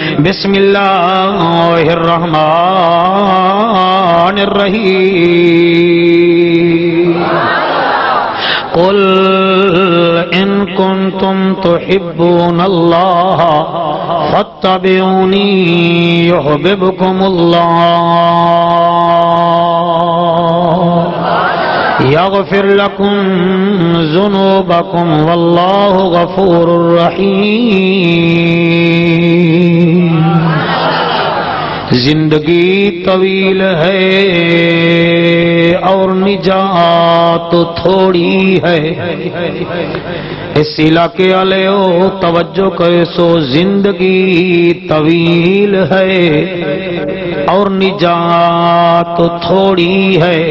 بسم اللہ الرحمن الرحیم قل ان کنتم تحبون اللہ فاتبعونی یحببکم اللہ یغفر لکم ذنوبکم واللہ غفور رحیم زندگی طویل ہے اور نجات تھوڑی ہے اس علاقے والےو توجہ کرے سو زندگی طویل ہے اور نجات تھوڑی ہے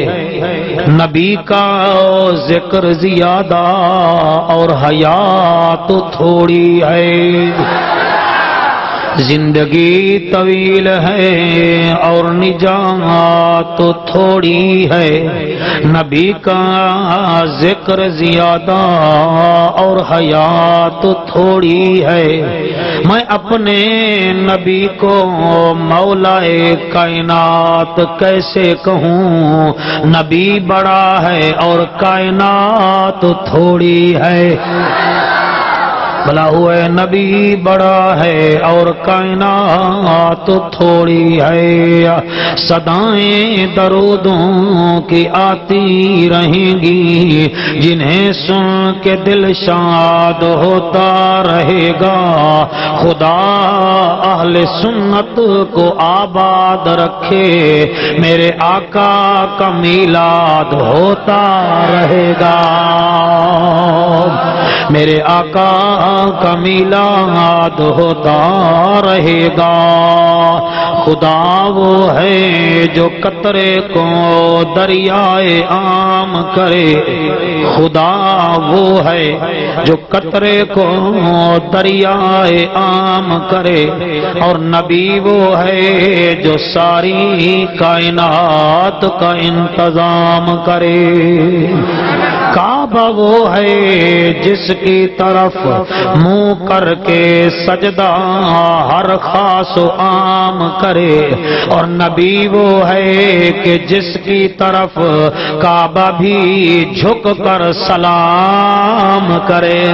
نبی کا ذکر زیادہ اور حیات تھوڑی ہے زندگی طویل ہے اور نجات تھوڑی ہے نبی کا ذکر زیادہ اور حیات تھوڑی ہے میں اپنے نبی کو مولا کائنات کیسے کہوں نبی بڑا ہے اور کائنات تھوڑی ہے بھلا ہوئے نبی بڑا ہے اور کائنات تھوڑی ہے صدائیں درودوں کی آتی رہیں گی جنہیں سن کے دل شاد ہوتا رہے گا خدا اہل سنت کو آباد رکھے میرے آقا کا میلاد ہوتا رہے گا میرے آقا کا میلاد ہوتا رہے گا خدا وہ ہے جو قطرے کو دریائے عام کرے خدا وہ ہے جو قطرے کو دریائے عام کرے اور نبی وہ ہے جو ساری کائنات کا انتظام کرے کعبہ وہ ہے جس کی طرف منہ کر کے سجدہ ہر خاص و عام کرے اور نبی وہ ہے کہ جس کی طرف کعبہ بھی جھک کر سلام کرے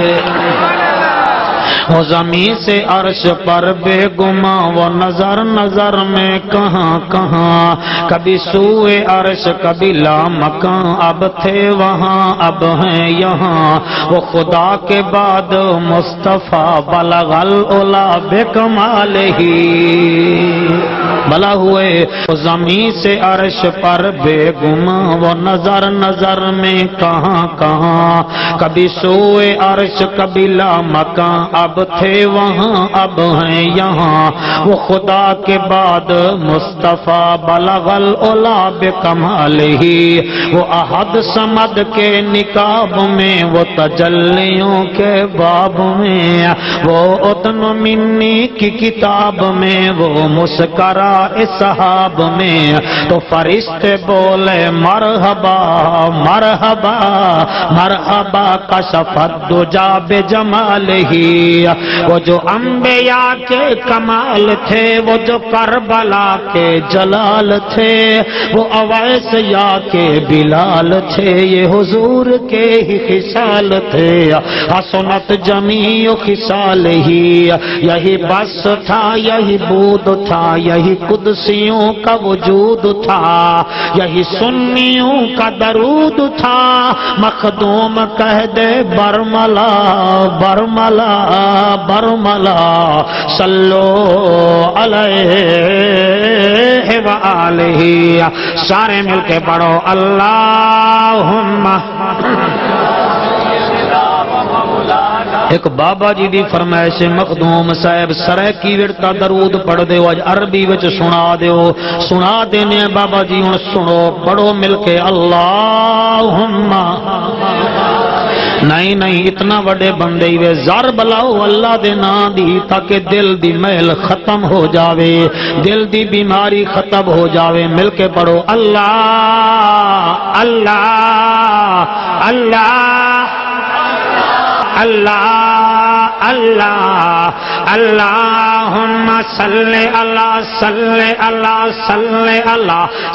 وہ زمین سے عرش پر بے گماں وہ نظر نظر میں کہاں کہاں کبھی سوئے عرش کبھی لامکاں اب تھے وہاں اب ہیں یہاں وہ خدا کے بعد مصطفیٰ بلغ العلا بکمالہ بلا ہوئے وہ زمین سے عرش پر بے گماں وہ نظر نظر میں کہاں کہاں کبھی سوئے عرش کبھی لامکاں اب تھے وہاں اب ہیں یہاں وہ خدا کے بعد مصطفیٰ بلغ العلا بکمالہ وہ احد صمد کے نکاب میں وہ تجلیوں کے باب میں وہ اتن منی کی کتاب میں وہ مسکرہ صحاب میں تو فرشتے بولے مرحبا مرحبا مرحبا کشفت دجا بجمالہ وہ جو انبیاء کے کمال تھے وہ جو کربلا کے جلال تھے وہ اویس یا کے بلال تھے یہ حضور کے ہی خصال تھے حسنت جمیع خصال ہی یہی بس تھا یہی بود تھا یہی قدسیوں کا وجود تھا یہی سنیوں کا درود تھا مخدوم کہہ دے برملا برملا برملا صلو علیہ وآلہ سارے مل کے پڑھو اللہم ایک بابا جی دی فرمائش مخدوم صاحب سرائکی ورتا درود پڑھ دے آج عربی وچ سنا دینے بابا جی ہن سنو پڑھو مل کے اللہم نہیں نہیں اتنا بڑے بندے ہوئے زار بلاؤ اللہ دے نا دی تاکہ دل دی محل ختم ہو جاوے دل دی بیماری ختم ہو جاوے مل کے پڑھو اللہ اللہ اللہ اللہ اللہ اللہم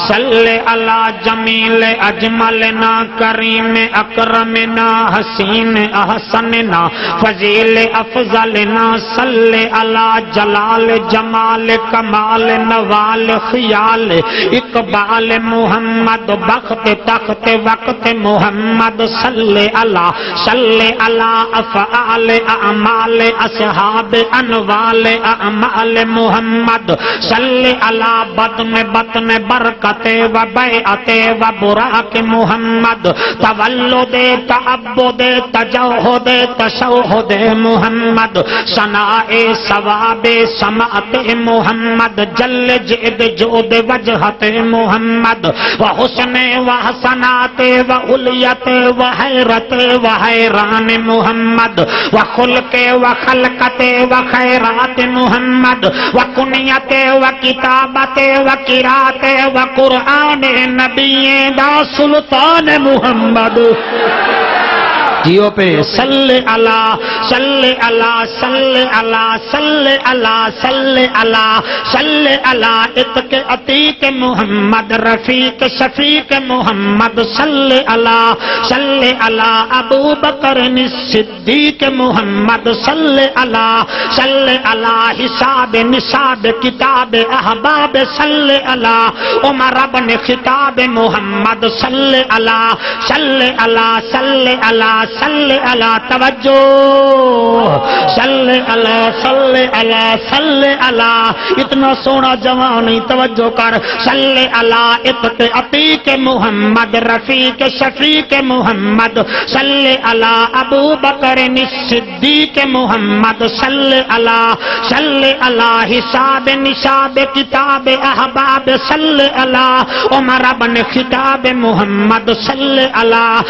صلی اللہ جمیل اجملنا کریم اکرمنا حسین احسننا فضیل افضلنا صلی اللہ جلال جمال کمال نوال خیال اقبال محمد بخت تخت وقت محمد صلی اللہ افعال اعمال اصحاب انوال اعمال محمد صلی اللہ بطن برکت و بیعت و براک محمد تولد تعبد تجوہد تشوہد محمد ثناء ثواب سماعت محمد جل جد جود وجہت محمد و حسن و حسنات و علیت و حیرت و حیران محمد و خلق و خلقت و خیرات محمد و کنیت و کتابت و قرات و قرآن نبی دا سلطان محمد جیو پہ صلی اللہ صلی اللہ صلی اللہ صلی اللہ صلی اللہ صلی اللہ اتق عتیق محمد رفیق شفیق محمد صلی اللہ ابو بکر صدیق محمد صلی اللہ حساب نصاب کتاب احباب صلی اللہ عمر بن خطاب محمد صلی اللہ صلی اللہ صلی اللہ صلی اللہ توجہ صلی اللہ صلی اللہ صلی اللہ اتنا سونا جوانی توجہ کر صلی اللہ اتق عتیق محمد رفیق شفیق محمد صلی اللہ ابو بکر صدیق محمد صلی اللہ حساب نصاب کتاب احباب صلی اللہ عمر بن خطاب محمد صلی اللہ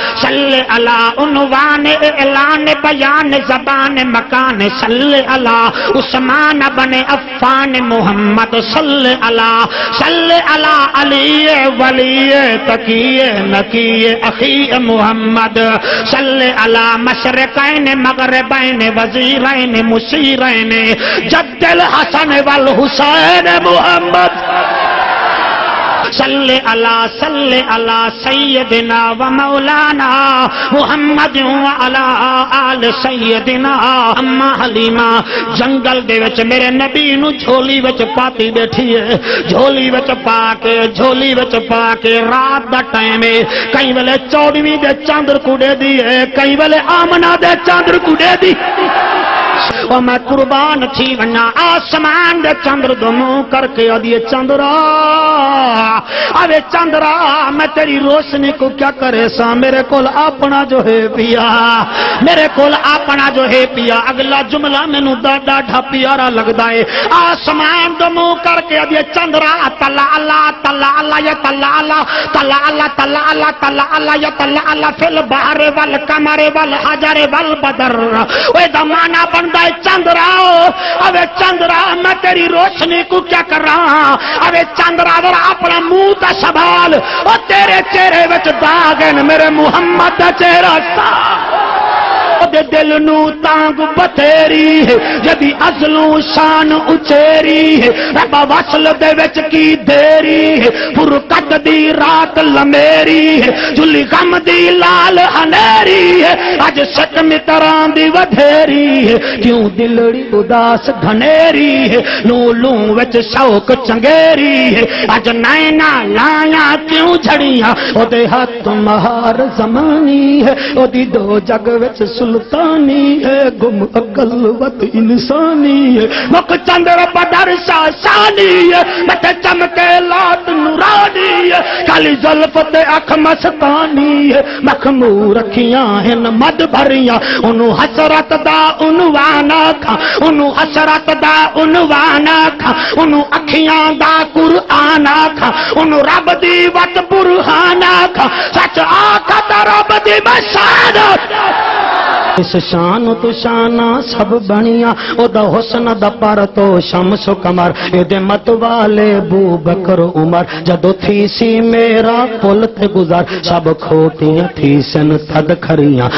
عنوان اعلان بیان زبان مکان صلی اللہ عثمان بن عفان محمد صلی اللہ علی ولی تقی نقی اخی محمد صلی اللہ مشرقین مغربین وزیرین مشیرین جد الحسن والحسین محمد صلی اللہ سیدنا و مولانا محمد و علی آل سیدنا اما حلیمہ جنگل دے وچ میرے نبی نو جھولی وچ پاتی بیٹھی ہے جھولی وچ پا کے رات دا ٹائم ہے کئی ویلے 14ویں دے چاندر کڑے دی ہے کئی ویلے آمنہ دے چاندر کڑے دی اور میں قربان تھی ونیا آسمان دے چندر دو منہ کر کے آدھیے چندرا اوے چندرا میں تیری روشنی کو کیا کرے سا میرے کول اپنا جو ہے پیا اگلا جملہ میں نو ڈاڈھا پیارا لگ دائے آسمان دو منہ کر کے آدھیے چندرا تلا اللہ یا تلا اللہ یا تلا اللہ فی البحر والقمر والحجر والبدر وے دمانا بندہ چندرا اوے چندرا میں تیری روشنی کو کیا کر رہا اوے چندرا ذرا اپنا منہ دا سوال او تیرے چہرے وچ داغن میرے محمد دا چہرہ سا دے دل نو تانگ بتیری جدی ازلوں شان اچیری رب وصل دے وچ کی دیری فرقت دی رات لمیری جلی غم دی لال ہنیری اج شکم تران دی ودھیری کیوں دلڑی اداس گھنیری لوں لوں وچ شوق چنگیری اج نینا لایا کیوں جھڑیاں او دے ہاتھ مہار زمانی او دی دو جگ وچ سلطانی ہے گم عقل وت انسانی ہے مک چندر بدر شاشانی ہے مت چمکے لات نورانی ہے کالی زلف تے اکھ مستانی ہے مخمور رکھیاں ہن مد بھریاں انہوں حسرت دا عنوان کھا انہوں حسرت دا عنوان کھا انہوں اکھیاں دا قرآن کھا انہوں رب دی وت برہان کھا سچ آکھا تا رب دی بشارت اس شان تو شانہ سب بنیاں او دا حسن دا پر تو شمس و قمر اے دے مت والے بو بکر عمر جدو تھی سی میرا پل تے گزر سب کھوٹیاں تھی سن تھد کھریاں